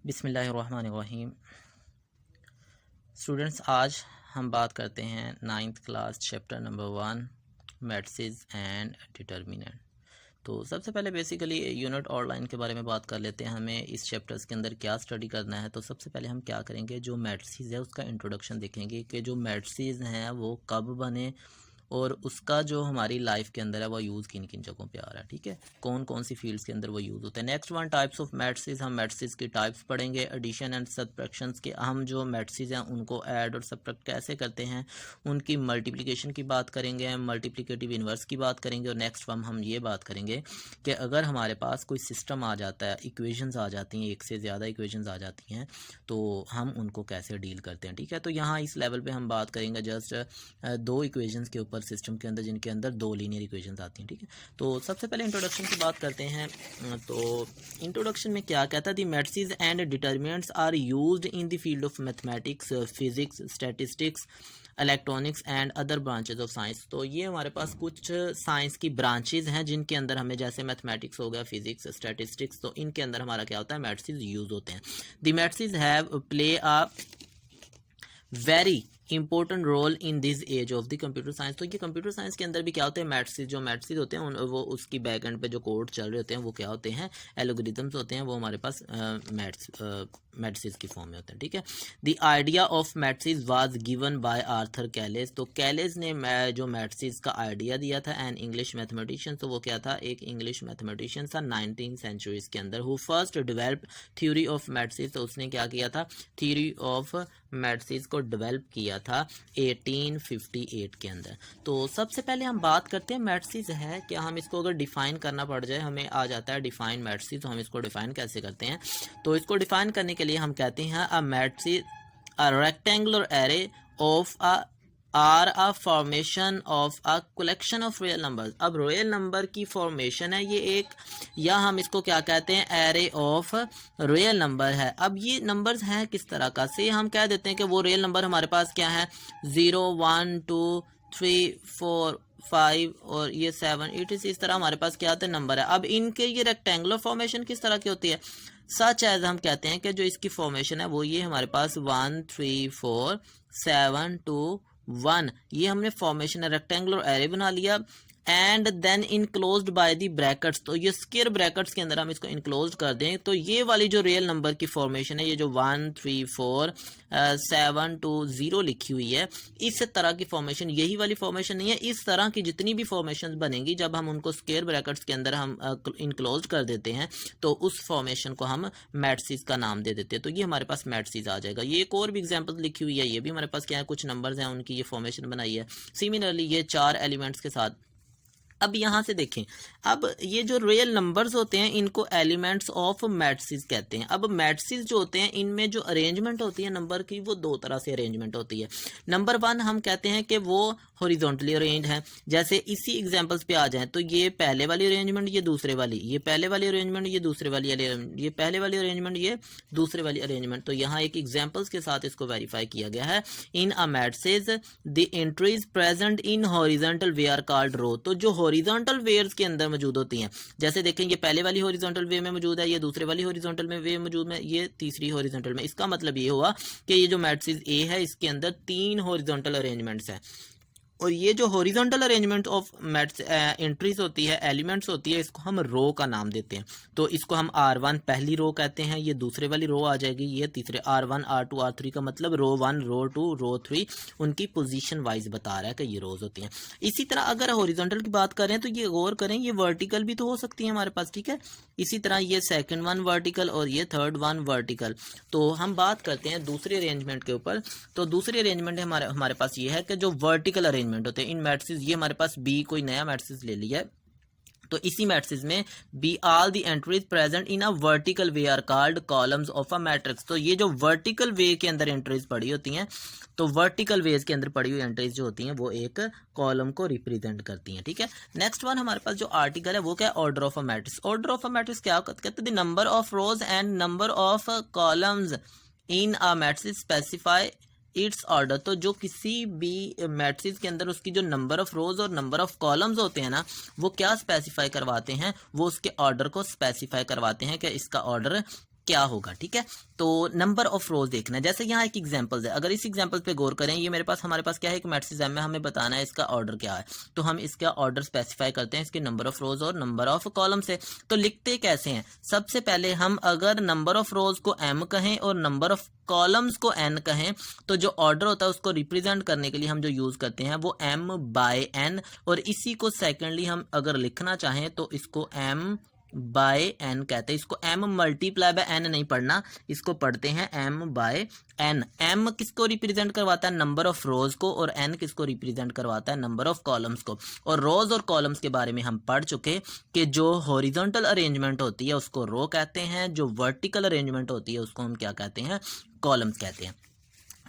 बिस्मिल्लाहिर्रहमानिर्रहीम। स्टूडेंट्स, आज हम बात करते हैं 9th class chapter number 1 matrices and determinant. तो सबसे पहले बेसिकली यूनिट और लाइन के बारे में बात कर लेते हैं। हमें इस चैप्टर्स के अंदर क्या स्टडी करना है। तो सबसे पहले हम क्या करेंगे, जो मैट्रिसेस है उसका इंट्रोडक्शन देखेंगे कि जो मैट्रिसेस हैं वो कब बने और उसका जो हमारी लाइफ के अंदर है वो यूज़ किन किन जगहों पे आ रहा है। ठीक है, कौन कौन सी फील्ड्स के अंदर वो यूज़ होता है। Next one, types of matrices. हम मैट्रिसेस की टाइप्स पढ़ेंगे। एडिशन एंड सब्ट्रैक्शंस के हम जो मैट्रिसेस हैं उनको ऐड और सब्ट्रैक्ट कैसे करते हैं, उनकी मल्टीप्लिकेशन की बात करेंगे, मल्टीप्लिकेटिव इन्वर्स की बात करेंगे। और नेक्स्ट वन हम ये बात करेंगे कि अगर हमारे पास कोई सिस्टम आ जाता है, इक्वेशंस आ जाती हैं, एक से ज़्यादा इक्वेशंस आ जाती हैं, तो हम उनको कैसे डील करते हैं। ठीक है, तो यहाँ इस लेवल पे हम बात करेंगे जस्ट दो इक्वेशंस के ऊपर सिस्टम के अंदर जिनके अंदर दो लीनियर इक्वेशंस आती हैं। ठीक है, तो सबसे पहले इंट्रोडक्शन की बात करते हैं। तो इंट्रोडक्शन में क्या कहता है, the matrices and determinants are used in the field of mathematics, physics, statistics, electronics and other branches of science. तो ये हमारे पास कुछ साइंस की ब्रांचेज हैं जिनके अंदर हमें, जैसे मैथमेटिक्स हो गया, फिजिक्स, स्टैटिस्टिक्स, तो इनके अंदर हमारा क्या होता है, मैट्रिसेस यूज होते हैं। The matrices have play a very important role in this age of the computer science. तो ये कंप्यूटर साइंस के अंदर भी क्या होते हैं, मैट्रिसेस, जो मैट्रिसेस होते हैं वो उसकी बैक एंड पे जो कोड चल रहे होते हैं वो क्या होते हैं, एल्गोरिथम्स होते हैं, वो हमारे पास मैट्रिसेस की फॉर्म में होते हैं। ठीक है, the idea of matrices was given by Arthur Cayley. तो कैलेज ने जो मैट्रिसेस का आइडिया दिया था, एन इंग्लिश मैथमेटिशियन। तो वो क्या था, एक इंग्लिश मैथमेटिशियन था 19th सेंचुरीज के अंदर, who first develop theory of matrices. तो उसने क्या किया था, थ्योरी ऑफ मैट्रिसेस को डेवलप किया था 1858 के अंदर। तो सबसे पहले हम बात करते हैं मैट्रिसेस है क्या। हम इसको अगर डिफाइन करना पड़ जाए, हमें आ जाता है डिफाइन मैट्रिसेस। तो हम इसको डिफाइन कैसे करते हैं, तो इसको डिफाइन करने के लिए हम कहते हैं a matrices a rectangular array of a formation of a collection of real numbers. अब रियल नंबर की फॉर्मेशन है ये एक, या हम इसको क्या कहते हैं, एरे ऑफ रियल नंबर है। अब ये नंबर्स हैं किस तरह का, से हम कह देते हैं कि वो रियल नंबर हमारे पास क्या है, 0 1 2 3 4 5 और ये 7 8 इस तरह हमारे पास क्या होता है, नंबर है। अब इनके ये रेक्टेंगुलर फॉर्मेशन किस तरह की होती है, सच एज हम कहते हैं कि जो इसकी फॉर्मेशन है वो ये हमारे पास 1 3 4 7 2 1, ये हमने फॉर्मेशन रेक्टेंगुलर एरे बना लिया। And then enclosed by the brackets. तो ये स्क्वायर ब्रैकेट्स के अंदर हम इसको इनक्लोज कर दें, तो ये वाली जो रियल नंबर की फॉर्मेशन है, ये जो 1 3 4 7 2 0 लिखी हुई है, इस तरह की फॉर्मेशन, यही वाली फॉर्मेशन नहीं है, इस तरह की जितनी भी फॉर्मेशन बनेंगी जब हम उनको स्क्वायर ब्रैकेट्स के अंदर हम इनक्लोज कर देते हैं, तो उस फॉर्मेशन को हम मैट्रिसेस का नाम दे देते हैं। तो ये हमारे पास मैट्रिसेस आ जाएगा। ये एक और भी एग्जांपल लिखी हुई है, ये भी हमारे पास क्या है, कुछ नंबर्स हैं उनकी ये फॉर्मेशन बनाई है। सिमिलरली ये 4 एलिमेंट्स के साथ। अब यहाँ से देखें, अब ये जो रियल नंबर्स होते हैं इनको एलिमेंट्स ऑफ मैट्रिसेस कहते हैं। अब मैट्रिसेस जो होते हैं इनमें जो अरेंजमेंट होती है नंबर की, वो दो तरह से अरेंजमेंट होती है। नंबर 1 हम कहते हैं कि वो हॉरिजॉन्टली अरेंज है। जैसे इसी एग्जांपल्स पे आ जाएं, तो ये पहले वाली अरेंजमेंट, ये दूसरे वाली, ये पहले वाली अरेंजमेंट, ये दूसरे वाली, ये पहले वाली अरेंजमेंट, ये दूसरे वाली अरेंजमेंट। तो यहाँ एक एग्जाम्पल्स के साथ इसको वेरीफाई किया गया है। In a matrices the entries present in horizontal way are called row. तो जो हॉरिजॉन्टल वेयर्स के अंदर मौजूद होती हैं, जैसे देखें ये पहले वाली हॉरिजॉन्टल वे में मौजूद है, ये दूसरे वाली हॉरिजॉन्टल में वे मौजूद है, ये तीसरी हॉरिजॉन्टल में। इसका मतलब ये हुआ कि ये जो मैट्रिसेस ए है इसके अंदर 3 हॉरिजॉन्टल अरेंजमेंट्स हैं। और ये जो हॉरिजॉन्टल अरेंजमेंट ऑफ एंट्रीज होती है, एलिमेंट्स होती है, इसको हम रो का नाम देते हैं। तो इसको हम R1 पहली रो कहते हैं, ये दूसरे वाली रो आ जाएगी, ये तीसरे R1 R2 R3 का मतलब रो 1 रो 2 रो 3 उनकी पोजीशन वाइज बता रहा है कि ये रोज होती हैं। इसी तरह अगर हॉरिजॉन्टल की बात करें तो ये गौर करें, ये वर्टिकल भी तो हो सकती है हमारे पास। ठीक है, इसी तरह ये सेकंड वन वर्टिकल और ये थर्ड वन वर्टिकल। तो हम बात करते हैं दूसरे अरेंजमेंट के ऊपर। तो दूसरे अरेंजमेंट हमारे पास ये है कि जो वर्टिकल अरेंजमेंट होते हैं इन मैट्रिसेस, ये हमारे पास बी कोई नया मैट्रिसेस ले लिया है, तो इसी मैट्रिसेस में be all the entries present in a vertical way are called columns of a matrix. तो ये जो वर्टिकल वे के अंदर एंट्रीज पड़ी होती हैं, तो वर्टिकल वेज के अंदर पड़ी हुई एंट्रीज जो होती हैं वो एक कॉलम को रिप्रेजेंट करती हैं। ठीक है, नेक्स्ट वन हमारे पास जो आर्टिकल है वो क्या है, order of a matrix. Order of a matrix क्या कहते हैं, the number of rose and number of columns in a matrix specify it's order. तो जो किसी भी मैट्रिक्स के अंदर उसकी जो नंबर ऑफ रोज और नंबर ऑफ कॉलम्स होते हैं ना, वो क्या स्पेसिफाई करवाते हैं, वो उसके ऑर्डर को स्पेसिफाई करवाते हैं कि इसका ऑर्डर क्या होगा, ठीक है। तो नंबर ऑफ रोज देखना है। जैसे यहाँ एक एग्जांपल है, अगर इस एग्जांपल पे गौर करें, ये हमारे पास क्या है, एक मैट्रिक्स एम है, हमें बताना है इसका ऑर्डर क्या है। तो हम इसका ऑर्डर स्पेसिफाई करते हैं इसके नंबर ऑफ रोज और नंबर ऑफ कॉलम से। तो लिखते कैसे हैं, सबसे पहले हम अगर नंबर ऑफ रोज को एम कहें और नंबर ऑफ कॉलम्स को एन कहें, तो जो ऑर्डर होता है उसको रिप्रेजेंट करने के लिए हम जो यूज करते हैं वो एम बाय एन, और इसी को सेकेंडली हम अगर लिखना चाहें तो इसको एम बाय एन कहते हैं। इसको एम मल्टीप्लाई बाय एन नहीं पढ़ना, इसको पढ़ते हैं एम बाय एन। एम किसको रिप्रेजेंट करवाता है, नंबर ऑफ रोज को, और एन किसको रिप्रेजेंट करवाता है, नंबर ऑफ कॉलम्स को। और रोज और कॉलम्स के बारे में हम पढ़ चुके कि जो हॉरिजॉन्टल अरेंजमेंट होती है उसको रो कहते हैं, जो वर्टिकल अरेंजमेंट होती है उसको हम क्या कहते हैं, कॉलम्स कहते हैं।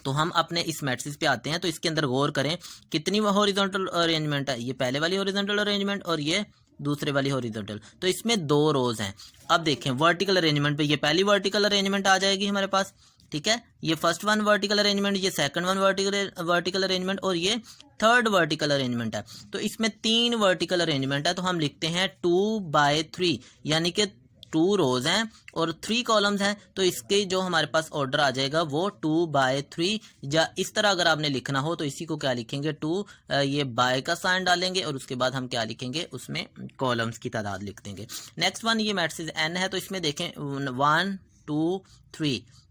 तो हम अपने इस मैट्रिक्स पे आते हैं। तो इसके अंदर गौर करें कितनी हॉरिजॉन्टल अरेंजमेंट है, ये पहले वाली हॉरिजॉन्टल अरेंजमेंट और ये दूसरे वाली हॉरिजॉन्टल। तो इसमें 2 रोज हैं। अब देखें वर्टिकल अरेंजमेंट पे, ये पहली वर्टिकल अरेंजमेंट आ जाएगी हमारे पास, ठीक है। ये फर्स्ट वन वर्टिकल अरेंजमेंट, ये सेकंड वन वर्टिकल अरेंजमेंट, और ये थर्ड वर्टिकल अरेंजमेंट है। तो इसमें 3 वर्टिकल अरेंजमेंट है। तो हम लिखते हैं 2/3, यानी कि 2 रोज हैं और 3 कॉलम्स हैं। तो इसके जो हमारे पास ऑर्डर आ जाएगा वो 2/3, या इस तरह अगर आपने लिखना हो तो इसी को क्या लिखेंगे, 2 ये बाय का साइन डालेंगे और उसके बाद हम क्या लिखेंगे, उसमें कॉलम्स की तादाद लिख देंगे। नेक्स्ट वन ये मैट्रिक्स एन है। तो इसमें देखें 1 2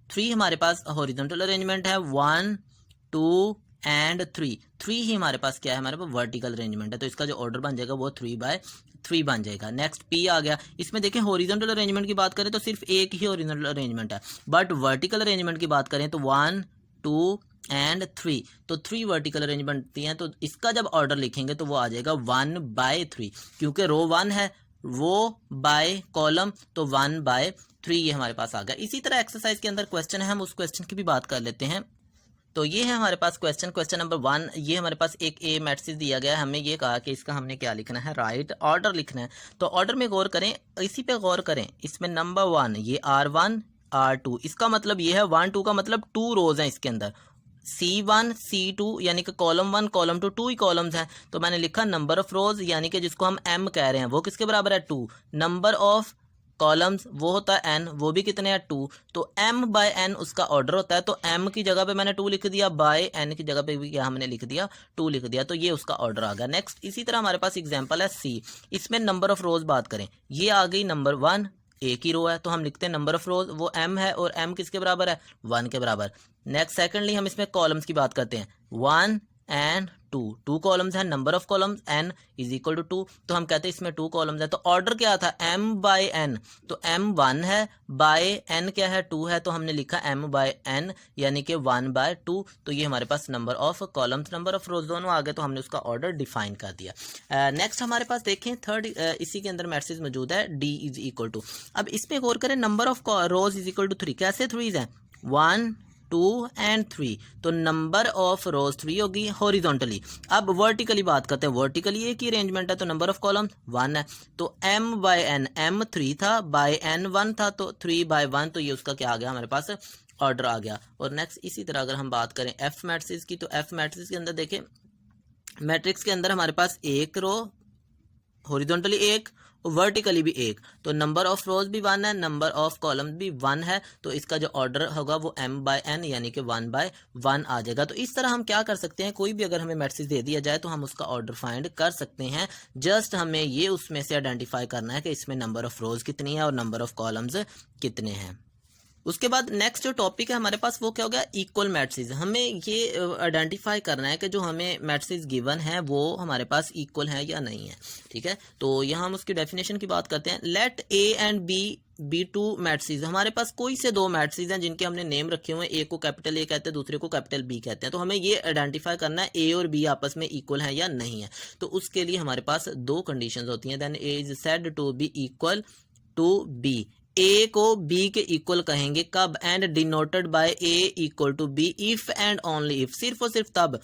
3 हमारे पास हॉरिजॉन्टल अरेंजमेंट है, 1 2 एंड 3 ही हमारे पास क्या है, हमारे पास वर्टिकल अरेंजमेंट है। तो इसका जो ऑर्डर बन जाएगा वो 3/3 बन जाएगा। नेक्स्ट पी आ गया। इसमें देखें हॉरिजॉन्टल अरेंजमेंट की बात करें तो सिर्फ एक ही हॉरिजॉन्टल अरेंजमेंट है, बट वर्टिकल अरेंजमेंट की बात करें तो 1 2 एंड 3, तो 3 वर्टिकल अरेंजमेंट हैं। तो इसका जब ऑर्डर लिखेंगे तो वो आ जाएगा 1/3, क्योंकि रो 1 है, वो बाय कॉलम, तो 1/3 ये हमारे पास आ गया। इसी तरह एक्सरसाइज के अंदर क्वेश्चन है, हम उस क्वेश्चन की भी बात कर लेते हैं। तो ये है हमारे पास क्वेश्चन नंबर 1। ये हमारे पास एक ए मैट्रिक्स दिया गया है, हमें ये कहा कि इसका हमने क्या लिखना है, राइट ऑर्डर लिखना है। तो ऑर्डर में गौर करें, इसी पे गौर करें। इसमें नंबर 1 ये R1 R2, इसका मतलब ये है 1 2 का मतलब 2 रोज हैं इसके अंदर, C1 C2 यानी कि कॉलम 1 कॉलम 2 2 ही कॉलम्स हैं। तो मैंने लिखा नंबर ऑफ रोज, यानी कि जिसको हम M कह रहे हैं, वो किसके बराबर है, 2। नंबर ऑफ कॉलम्स वो होता है n, वो भी कितने हैं, 2। तो m/n उसका ऑर्डर होता है। तो m की जगह पे मैंने 2 लिख दिया, बाय n की जगह पे भी क्या हमने लिख दिया, 2 लिख दिया। तो ये उसका ऑर्डर आ गया। नेक्स्ट इसी तरह हमारे पास एग्जांपल है C। इसमें नंबर ऑफ रोज बात करें, ये आ गई नंबर 1, एक ही रो है, तो हम लिखते हैं नंबर ऑफ रोज, वो m है और m किसके बराबर है, 1 के बराबर। नेक्स्ट सेकेंडली हम इसमें कॉलम्स की बात करते हैं, 1 एंड 2 कॉलम्स हैं, number of columns n is equal to 2। तो हम कहते हैं इसमें 2 कॉलम्स हैं। तो ऑर्डर क्या था, m/n, तो m 1 है, बाय n क्या है, 2 है, तो हमने लिखा m/n यानी कि 1/2। तो ये हमारे पास number of columns number of rows दोनों आ गए, तो हमने उसका ऑर्डर डिफाइन कर दिया। नेक्स्ट हमारे पास देखें थर्ड, इसी के अंदर मैट्रिक्स मौजूद है d इज इक्वल टू। अब इसमें गौर करें, number of rows is equal to 3, कैसे 3 हैं, 1 2 एंड 3, तो नंबर ऑफ रोज 3 होगी हॉरिजॉन्टली। अब वर्टिकली बात करते हैं, वर्टिकली एक ही अरेंजमेंट है, तो नंबर ऑफ कॉलम 1 है। तो m/n, m 3 था, बाय n 1 था, तो 3/1, तो ये उसका क्या आ गया, हमारे पास ऑर्डर आ गया। और नेक्स्ट इसी तरह अगर हम बात करें f मैट्रिक्स की, तो f मैट्रिक्स के अंदर देखें, मैट्रिक्स के अंदर हमारे पास एक रो हॉरिजॉन्टली एक, वर्टिकली भी एक, तो नंबर ऑफ रोज भी 1 है, नंबर ऑफ कॉलम्स भी 1 है। तो इसका जो ऑर्डर होगा वो m/n यानी कि 1/1 आ जाएगा। तो इस तरह हम क्या कर सकते हैं, कोई भी अगर हमें मैट्रिक्स दे दिया जाए तो हम उसका ऑर्डर फाइंड कर सकते हैं। जस्ट हमें ये उसमें से आइडेंटिफाई करना है कि इसमें नंबर ऑफ रोज कितनी है और नंबर ऑफ कॉलम्स कितने हैं। उसके बाद नेक्स्ट जो टॉपिक है हमारे पास वो क्या हो गया, इक्वल मैट्रिक्स। हमें ये आइडेंटिफाई करना है कि जो हमें मैट्रिक्स गिवन है वो हमारे पास इक्वल है या नहीं है, ठीक है। तो यहाँ हम उसकी डेफिनेशन की बात करते हैं। Let A and B be 2 matrix, हमारे पास कोई से 2 मैट्रिक्स हैं जिनके हमने नेम रखे हुए हैं, एक को कैपिटल ए कहते हैं, दूसरे को कैपिटल बी कहते हैं। तो हमें ये आइडेंटिफाई करना है ए और बी आपस में इक्वल है या नहीं है। तो उसके लिए हमारे पास 2 कंडीशंस होती हैं। Then A is said to be equal to B, A को बी के इक्वल कहेंगे कब, and denoted by A equal to B if and only if, सिर्फ और सिर्फ तब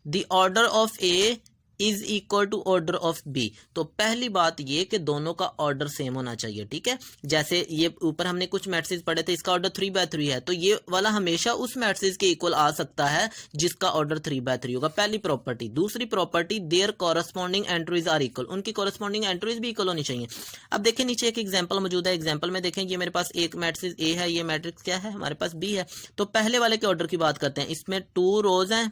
the order of A is equal to order of B. तो पहली बात ये कि दोनों का ऑर्डर सेम होना चाहिए, ठीक है। जैसे ये ऊपर हमने कुछ मैट्रिक्स पढ़े थे, इसका ऑर्डर 3/3 है, तो ये वाला हमेशा उस मैट्रिक्स के इक्वल आ सकता है जिसका ऑर्डर 3/3 होगा, पहली प्रॉपर्टी। दूसरी property, there corresponding entries are equal, उनकी कॉरस्पॉन्डिंग एंट्रीज भी इक्वल होनी चाहिए। अब देखें नीचे एक एग्जाम्पल मौजूद है, एग्जाम्पल में देखें ये मेरे पास एक मैट्रिक्स ए है, ये मैट्रिक्स क्या है हमारे पास बी है। तो पहले वाले के ऑर्डर की बात करते हैं, इसमें 2 रोज हैं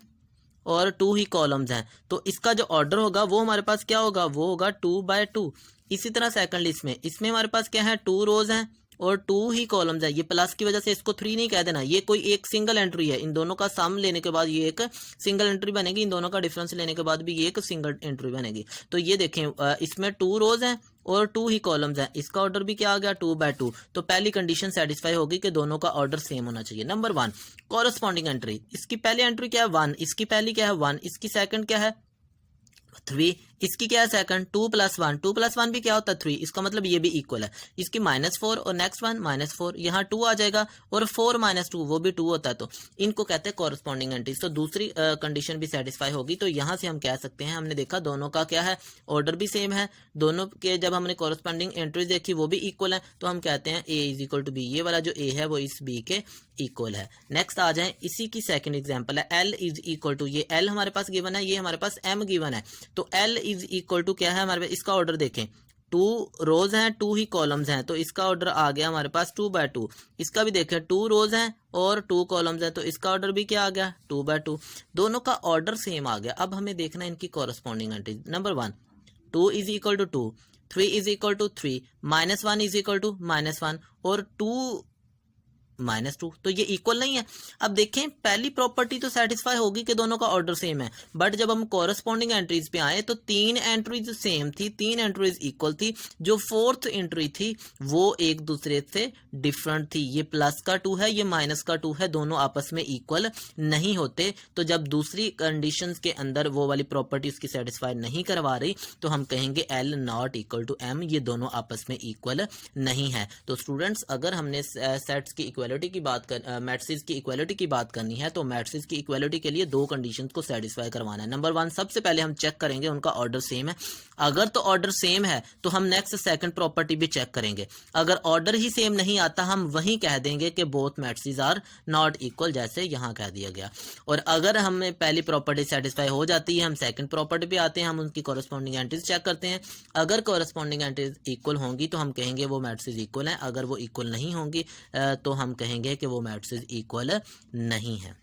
और 2 ही कॉलम्स हैं, तो इसका जो ऑर्डर होगा वो हमारे पास क्या होगा, वो होगा 2/2। इसी तरह सेकंड लिस्ट में, इसमें हमारे पास क्या है, 2 रोज हैं और 2 ही कॉलम्स है। ये प्लस की वजह से इसको 3 नहीं कह देना, ये कोई एक सिंगल एंट्री है, इन दोनों का सम लेने के बाद ये एक सिंगल एंट्री बनेगी, इन दोनों का डिफरेंस लेने के बाद भी ये एक सिंगल एंट्री बनेगी। तो ये देखें इसमें 2 रोज हैं और 2 ही कॉलम्स हैं, इसका ऑर्डर भी क्या आ गया, 2/2। तो पहली कंडीशन सेटिस्फाई होगी कि दोनों का ऑर्डर सेम होना चाहिए। नंबर 1, कॉरस्पॉन्डिंग एंट्री, इसकी पहली एंट्री क्या है 1, इसकी पहली क्या है 1, इसकी सेकंड क्या है 3, इसकी क्या है सेकंड 2 + 1, 2 + 1 भी क्या होता है 3, इसका मतलब ये भी इक्वल है। इसकी -4 और नेक्स्ट वन -4, यहाँ 2 आ जाएगा और 4 - 2 वो भी 2 होता है, तो इनको कहते हैं कॉरस्पॉन्डिंग एंट्रीज। तो दूसरी कंडीशन भी सेटिस्फाई होगी, तो यहाँ से हम कह सकते हैं, हमने देखा दोनों का क्या है, ऑर्डर भी सेम है, दोनों के जब हमने कॉरस्पॉन्डिंग एंट्रीज देखी वो भी इक्वल है, तो हम कहते हैं A = B, ये वाला जो A है वो इस B के इक्वल है। नेक्स्ट आ जाए, इसी की सेकंड एग्जांपल है L = ये L हमारे पास गिवन है, ये हमारे पास M गिवन है, तो L = क्या है हमारे पास, इसका ऑर्डर देखें 2 रोज हैं 2 ही कॉलम्स हैं, तो इसका ऑर्डर आ गया हमारे पास 2/2। इसका भी देखें 2 रोज हैं और 2 कॉलम्स हैं, तो इसका ऑर्डर भी क्या आ गया 2/2। दोनों का ऑर्डर सेम आ गया। अब हमें देखना है इनकी कॉरस्पॉन्डिंग एंट्री। नंबर 1, 2 = 2, 3 = 3, -1 = -1 और 2 -2, तो ये इक्वल नहीं है। अब देखें पहली प्रॉपर्टी तो सेटिस्फाई होगी कि दोनों का ऑर्डर सेम है, बट जब हम कॉरस्पॉन्डिंग एंट्रीज पे आए तो 3 एंट्रीज सेम थी, 3 एंट्रीज इक्वल थी, जो 4th एंट्री थी वो एक दूसरे से डिफरेंट थी। ये +2 है, ये -2 है, दोनों आपस में इक्वल नहीं होते। तो जब दूसरी कंडीशंस के अंदर वो वाली प्रॉपर्टी उसकी सेटिस्फाई नहीं करवा रही, तो हम कहेंगे L ≠ M, ये दोनों आपस में इक्वल नहीं है। तो स्टूडेंट्स, अगर हमने सेट्स की इक्वालिटी की बात कर मैट्रिक्स की इक्वालिटी की बात करनी है, तो मैट्रिक्स की इक्वालिटी के लिए 2 कंडीशंस को सेटिस्फाई करवाना है। नंबर 1, सबसे पहले हम चेक करेंगे उनका ऑर्डर सेम है। अगर तो ऑर्डर सेम है तो हम नेक्स्ट सेकंड प्रॉपर्टी भी चेक करेंगे। अगर ऑर्डर ही सेम नहीं आता, हम वहीं कह देंगे कि both matrix are not equal, जैसे यहाँ कह दिया गया। और अगर हमें पहली प्रॉपर्टी सेटिस्फाई हो जाती है, हम सेकंड प्रॉपर्टी पे आते हैं, हम उनकी कॉरस्पॉन्डिंग एंट्रीज चेक करते हैं। अगर कॉरस्पॉन्डिंग एंट्रीज इक्वल होंगी तो हम कहेंगे वो मैट्रिक्स इक्वल है, अगर वो इक्वल नहीं होंगी तो हम कहेंगे कि वो मैट्रिक्स इक्वल नहीं है।